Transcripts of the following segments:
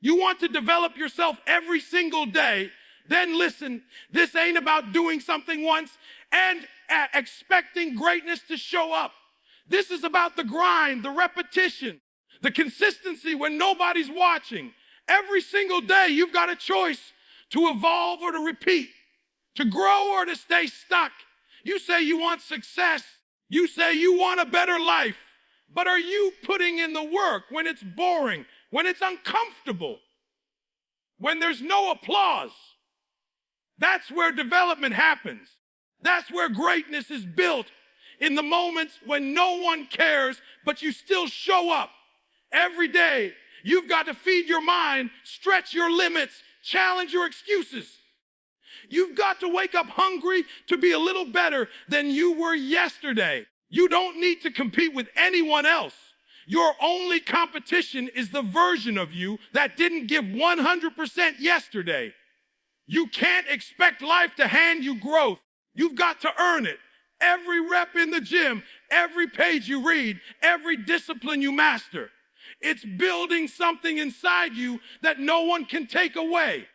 You want to develop yourself every single day, then listen, this ain't about doing something once and expecting greatness to show up. This is about the grind, the repetition, the consistency when nobody's watching. Every single day, you've got a choice to evolve or to repeat, to grow or to stay stuck. You say you want success. You say you want a better life. But are you putting in the work when it's boring, when it's uncomfortable, when there's no applause? That's where development happens. That's where greatness is built, in the moments when no one cares, but you still show up. Every day, you've got to feed your mind, stretch your limits, challenge your excuses. You've got to wake up hungry to be a little better than you were yesterday. You don't need to compete with anyone else. Your only competition is the version of you that didn't give 100% yesterday. You can't expect life to hand you growth. You've got to earn it. Every rep in the gym, every page you read, every discipline you master. It's building something inside you that no one can take away.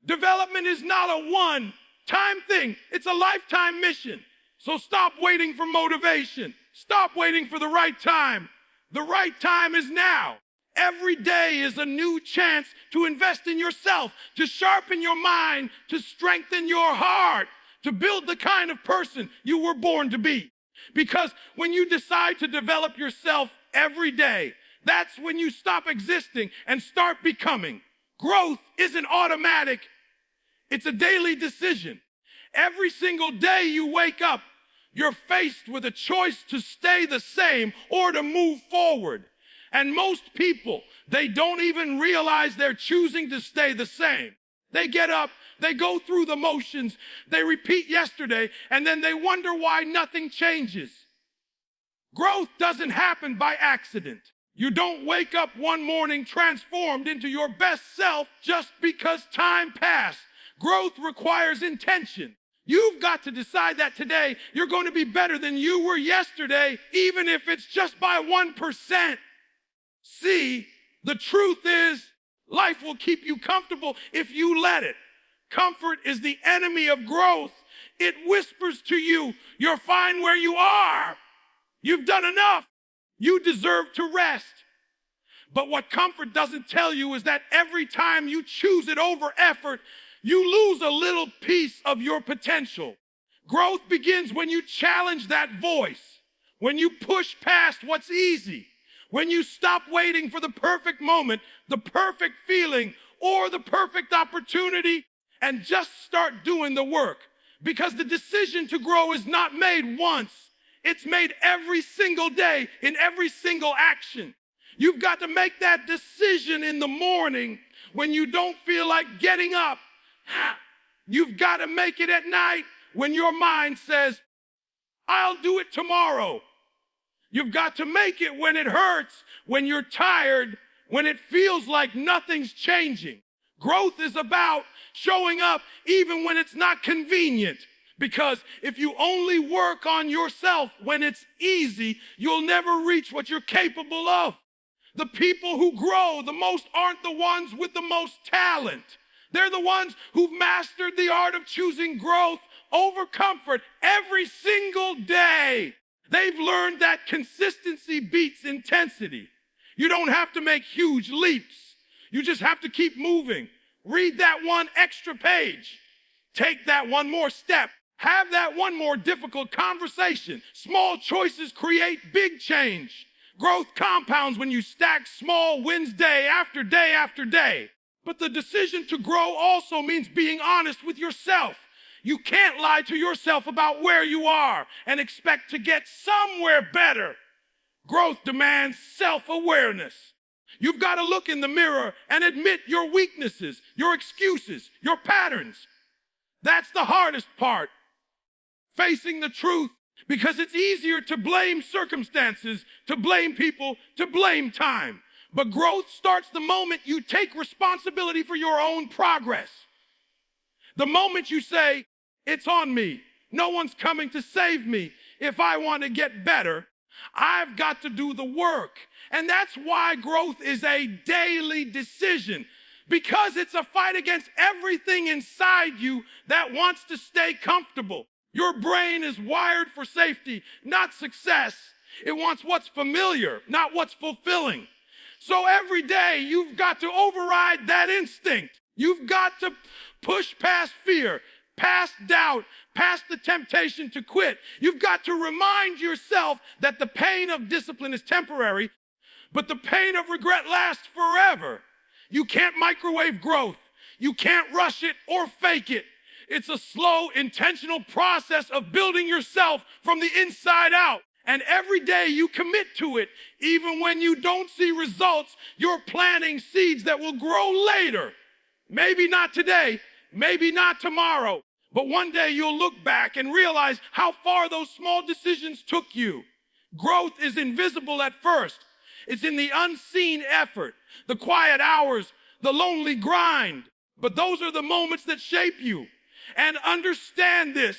Development is not a one-time thing. It's a lifetime mission. So stop waiting for motivation. Stop waiting for the right time. The right time is now. Every day is a new chance to invest in yourself, to sharpen your mind, to strengthen your heart, to build the kind of person you were born to be. Because when you decide to develop yourself every day, that's when you stop existing and start becoming. Growth isn't automatic. It's a daily decision. Every single day you wake up, you're faced with a choice to stay the same or to move forward. And most people, they don't even realize they're choosing to stay the same. They get up, they go through the motions, they repeat yesterday, and then they wonder why nothing changes. Growth doesn't happen by accident. You don't wake up one morning transformed into your best self just because time passed. Growth requires intention. You've got to decide that today you're going to be better than you were yesterday, even if it's just by 1%. See, the truth is, life will keep you comfortable if you let it. Comfort is the enemy of growth. It whispers to you, you're fine where you are. You've done enough. You deserve to rest. But what comfort doesn't tell you is that every time you choose it over effort, you lose a little piece of your potential. Growth begins when you challenge that voice, when you push past what's easy, when you stop waiting for the perfect moment, the perfect feeling, or the perfect opportunity, and just start doing the work. Because the decision to grow is not made once. It's made every single day, in every single action. You've got to make that decision in the morning when you don't feel like getting up. You've got to make it at night when your mind says, I'll do it tomorrow. You've got to make it when it hurts, when you're tired, when it feels like nothing's changing. Growth is about showing up even when it's not convenient. Because if you only work on yourself when it's easy, you'll never reach what you're capable of. The people who grow the most aren't the ones with the most talent. They're the ones who've mastered the art of choosing growth over comfort every single day. They've learned that consistency beats intensity. You don't have to make huge leaps. You just have to keep moving. Read that one extra page. Take that one more step. Have that one more difficult conversation. Small choices create big change. Growth compounds when you stack small wins day after day after day. But the decision to grow also means being honest with yourself. You can't lie to yourself about where you are and expect to get somewhere better. Growth demands self-awareness. You've got to look in the mirror and admit your weaknesses, your excuses, your patterns. That's the hardest part. Facing the truth, because it's easier to blame circumstances, to blame people, to blame time. But growth starts the moment you take responsibility for your own progress. The moment you say, it's on me. No one's coming to save me. If I want to get better, I've got to do the work. And that's why growth is a daily decision. because it's a fight against everything inside you that wants to stay comfortable. Your brain is wired for safety, not success. It wants what's familiar, not what's fulfilling. So every day you've got to override that instinct. You've got to push past fear, past doubt, past the temptation to quit. You've got to remind yourself that the pain of discipline is temporary, but the pain of regret lasts forever. You can't microwave growth. You can't rush it or fake it. It's a slow, intentional process of building yourself from the inside out. And every day you commit to it, even when you don't see results, you're planting seeds that will grow later. Maybe not today, maybe not tomorrow, but one day you'll look back and realize how far those small decisions took you. Growth is invisible at first. It's in the unseen effort, the quiet hours, the lonely grind. But those are the moments that shape you. And understand this,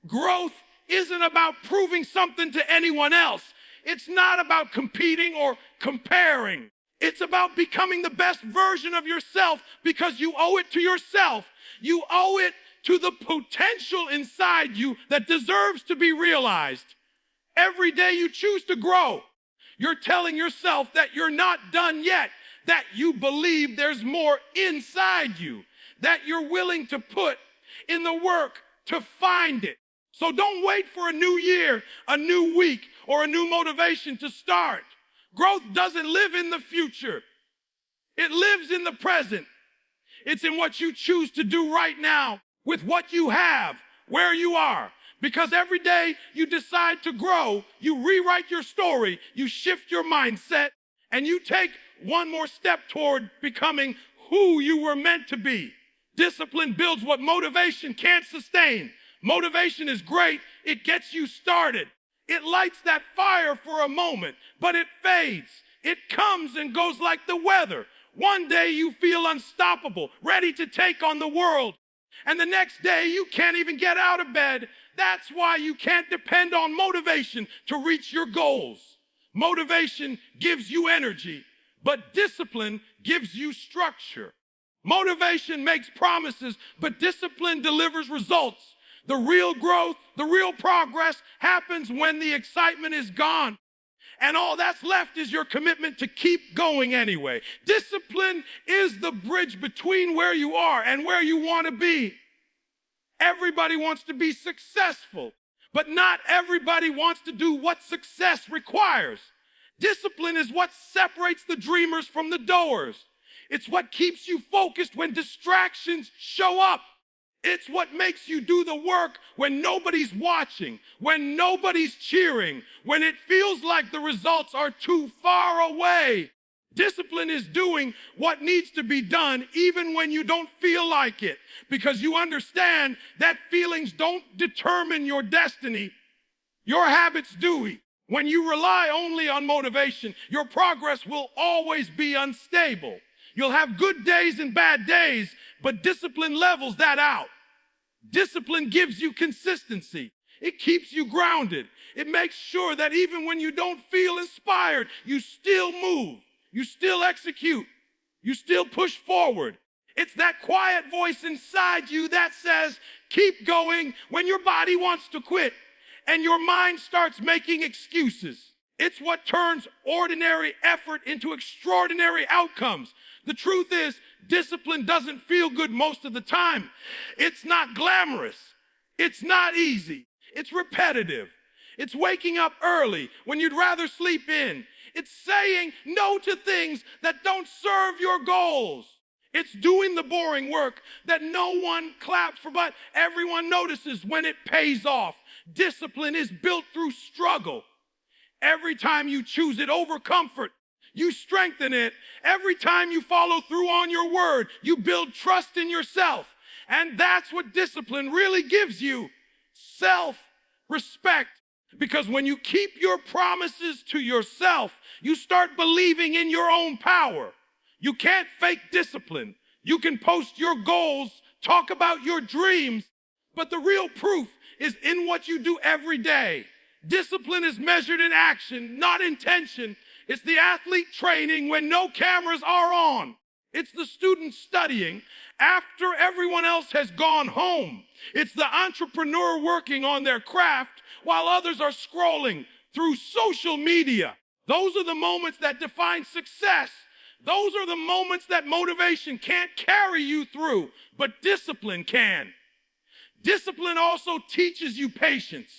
growth isn't about proving something to anyone else. It's not about competing or comparing. It's about becoming the best version of yourself because you owe it to yourself. You owe it to the potential inside you that deserves to be realized. Every day you choose to grow, you're telling yourself that you're not done yet, that you believe there's more inside you, that you're willing to put in the work to find it. So don't wait for a new year, a new week, or a new motivation to start. Growth doesn't live in the future. It lives in the present. It's in what you choose to do right now with what you have, where you are. Because every day you decide to grow, you rewrite your story, you shift your mindset, and you take one more step toward becoming who you were meant to be. Discipline builds what motivation can't sustain. Motivation is great. It gets you started. It lights that fire for a moment, but it fades. It comes and goes like the weather. One day you feel unstoppable, ready to take on the world. And the next day you can't even get out of bed. That's why you can't depend on motivation to reach your goals. Motivation gives you energy, but discipline gives you structure. Motivation makes promises, but discipline delivers results. The real growth, the real progress happens when the excitement is gone. And all that's left is your commitment to keep going anyway. Discipline is the bridge between where you are and where you want to be. Everybody wants to be successful, but not everybody wants to do what success requires. Discipline is what separates the dreamers from the doers. It's what keeps you focused when distractions show up. It's what makes you do the work when nobody's watching, when nobody's cheering, when it feels like the results are too far away. Discipline is doing what needs to be done even when you don't feel like it, because you understand that feelings don't determine your destiny. Your habits do. When you rely only on motivation, your progress will always be unstable. You'll have good days and bad days, but discipline levels that out. Discipline gives you consistency. It keeps you grounded. It makes sure that even when you don't feel inspired, you still move, you still execute, you still push forward. It's that quiet voice inside you that says, keep going when your body wants to quit and your mind starts making excuses. It's what turns ordinary effort into extraordinary outcomes. The truth is, discipline doesn't feel good most of the time. It's not glamorous. It's not easy. It's repetitive. It's waking up early when you'd rather sleep in. It's saying no to things that don't serve your goals. It's doing the boring work that no one claps for, but everyone notices when it pays off. Discipline is built through struggle. Every time you choose it over comfort, you strengthen it. Every time you follow through on your word, you build trust in yourself. And that's what discipline really gives you, self-respect. Because when you keep your promises to yourself, you start believing in your own power. You can't fake discipline. You can post your goals, talk about your dreams, but the real proof is in what you do every day. Discipline is measured in action, not intention. It's the athlete training when no cameras are on. It's the student studying after everyone else has gone home. It's the entrepreneur working on their craft while others are scrolling through social media. Those are the moments that define success. Those are the moments that motivation can't carry you through, but discipline can. Discipline also teaches you patience.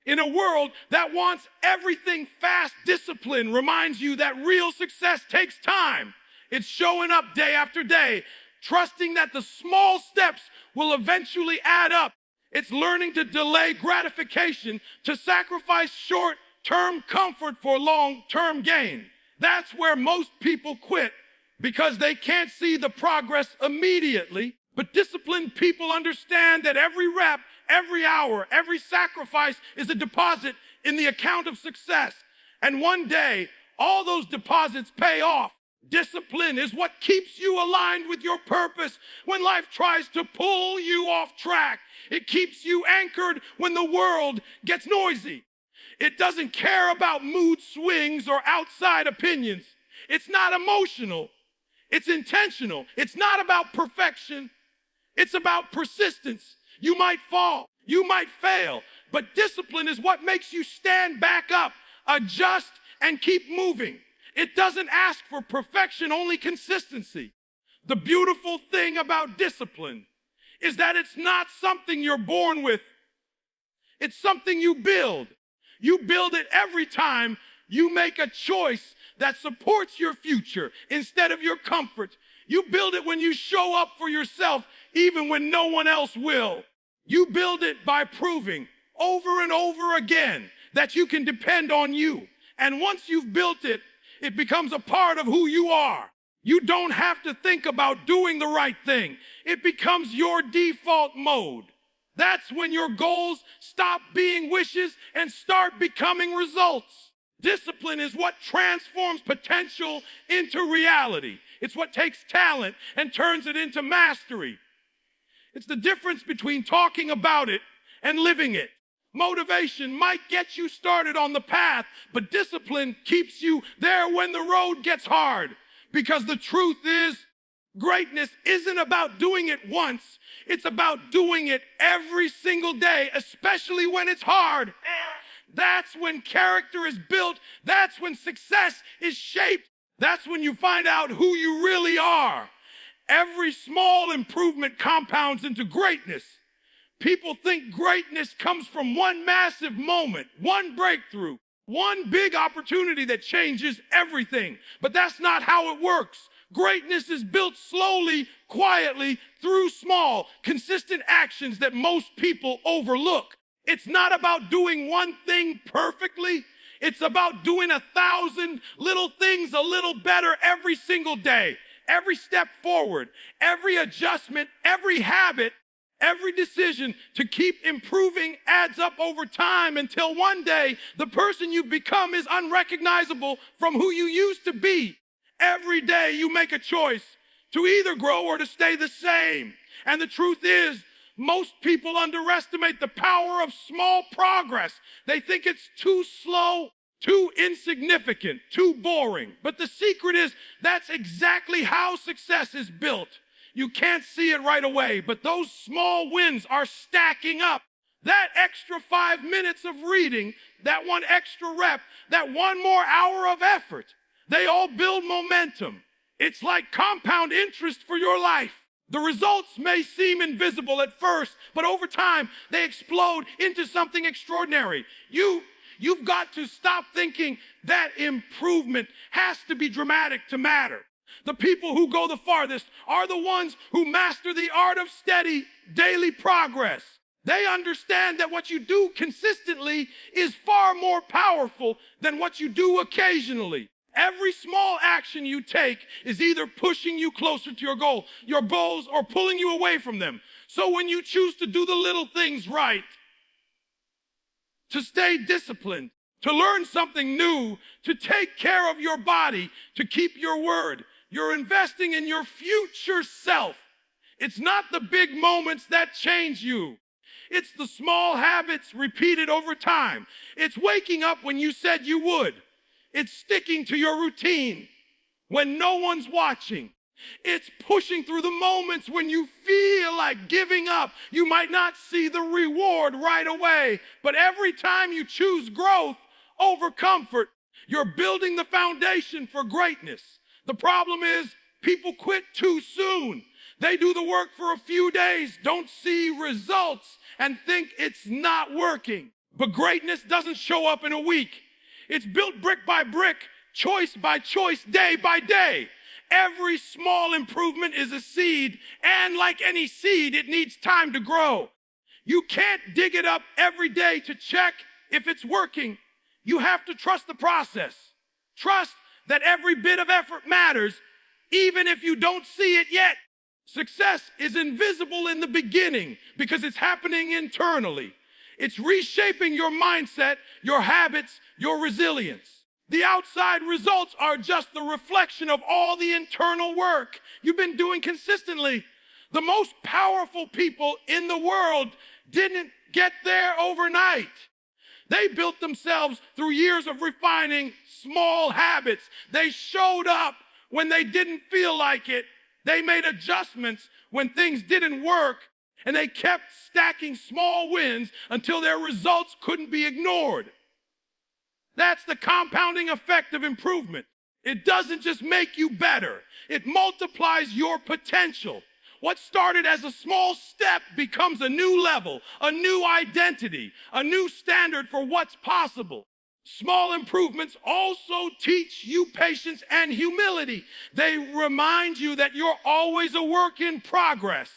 In a world that wants everything fast, discipline reminds you that real success takes time. It's showing up day after day, trusting that the small steps will eventually add up. It's learning to delay gratification, to sacrifice short-term comfort for long-term gain. That's where most people quit because they can't see the progress immediately. But disciplined people understand that every rep, every hour, every sacrifice is a deposit in the account of success. And one day, all those deposits pay off. Discipline is what keeps you aligned with your purpose when life tries to pull you off track. It keeps you anchored when the world gets noisy. It doesn't care about mood swings or outside opinions. It's not emotional. It's intentional. It's not about perfection. It's about persistence. You might fall. You might fail. But discipline is what makes you stand back up, adjust, and keep moving. It doesn't ask for perfection, only consistency. The beautiful thing about discipline is that it's not something you're born with. It's something you build. You build it every time you make a choice that supports your future instead of your comfort. You build it when you show up for yourself, even when no one else will. You build it by proving over and over again that you can depend on you. And once you've built it, it becomes a part of who you are. You don't have to think about doing the right thing. It becomes your default mode. That's when your goals stop being wishes and start becoming results. Discipline is what transforms potential into reality. It's what takes talent and turns it into mastery. It's the difference between talking about it and living it. Motivation might get you started on the path, but discipline keeps you there when the road gets hard. Because the truth is, greatness isn't about doing it once. It's about doing it every single day, especially when it's hard. That's when character is built. That's when success is shaped. That's when you find out who you really are. Every small improvement compounds into greatness. People think greatness comes from one massive moment, one breakthrough, one big opportunity that changes everything. But that's not how it works. Greatness is built slowly, quietly, through small, consistent actions that most people overlook. It's not about doing one thing perfectly. It's about doing 1,000 little things a little better every single day. Every step forward, every adjustment, every habit, every decision to keep improving adds up over time until one day the person you've become is unrecognizable from who you used to be. Every day you make a choice to either grow or to stay the same. And the truth is, most people underestimate the power of small progress. They think it's too slow, too insignificant, too boring. But the secret is that's exactly how success is built. You can't see it right away, but those small wins are stacking up. That extra 5 minutes of reading, that one extra rep, that one more hour of effort, they all build momentum. It's like compound interest for your life. The results may seem invisible at first, but over time, they explode into something extraordinary. You've got to stop thinking that improvement has to be dramatic to matter. The people who go the farthest are the ones who master the art of steady daily progress. They understand that what you do consistently is far more powerful than what you do occasionally. Every small action you take is either pushing you closer to your goals, or pulling you away from them. So when you choose to do the little things right, to stay disciplined, to learn something new, to take care of your body, to keep your word, you're investing in your future self. It's not the big moments that change you. It's the small habits repeated over time. It's waking up when you said you would. It's sticking to your routine when no one's watching. It's pushing through the moments when you feel like giving up. You might not see the reward right away, but every time you choose growth over comfort, you're building the foundation for greatness. The problem is people quit too soon. They do the work for a few days, don't see results, and think it's not working. But greatness doesn't show up in a week. It's built brick by brick, choice by choice, day by day. Every small improvement is a seed, and like any seed, it needs time to grow. You can't dig it up every day to check if it's working. You have to trust the process. Trust that every bit of effort matters, even if you don't see it yet. Success is invisible in the beginning because it's happening internally. It's reshaping your mindset, your habits, your resilience. The outside results are just the reflection of all the internal work you've been doing consistently. The most powerful people in the world didn't get there overnight. They built themselves through years of refining small habits. They showed up when they didn't feel like it. They made adjustments when things didn't work, and they kept stacking small wins until their results couldn't be ignored. That's the compounding effect of improvement. It doesn't just make you better. It multiplies your potential. What started as a small step becomes a new level, a new identity, a new standard for what's possible. Small improvements also teach you patience and humility. They remind you that you're always a work in progress.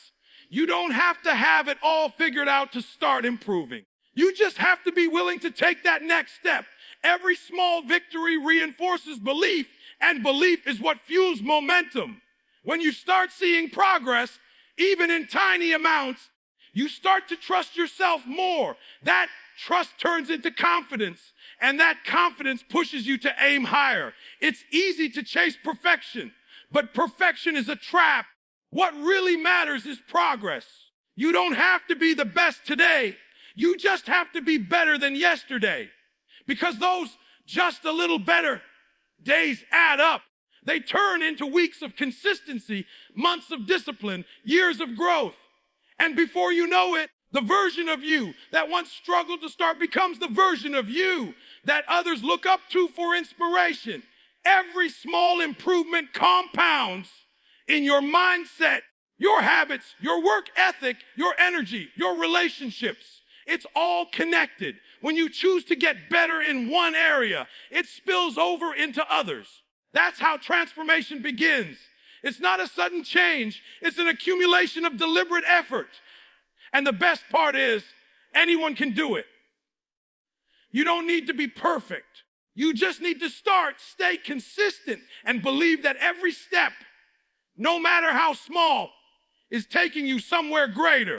You don't have to have it all figured out to start improving. You just have to be willing to take that next step. Every small victory reinforces belief, and belief is what fuels momentum. When you start seeing progress, even in tiny amounts, you start to trust yourself more. That trust turns into confidence, and that confidence pushes you to aim higher. It's easy to chase perfection, but perfection is a trap. What really matters is progress. You don't have to be the best today. You just have to be better than yesterday. Because those just a little better days add up. They turn into weeks of consistency, months of discipline, years of growth. And before you know it, the version of you that once struggled to start becomes the version of you that others look up to for inspiration. Every small improvement compounds in your mindset, your habits, your work ethic, your energy, your relationships. It's all connected. When you choose to get better in one area, it spills over into others. That's how transformation begins. It's not a sudden change. It's an accumulation of deliberate effort. And the best part is, anyone can do it. You don't need to be perfect. You just need to start, stay consistent, and believe that every step, no matter how small, is taking you somewhere greater.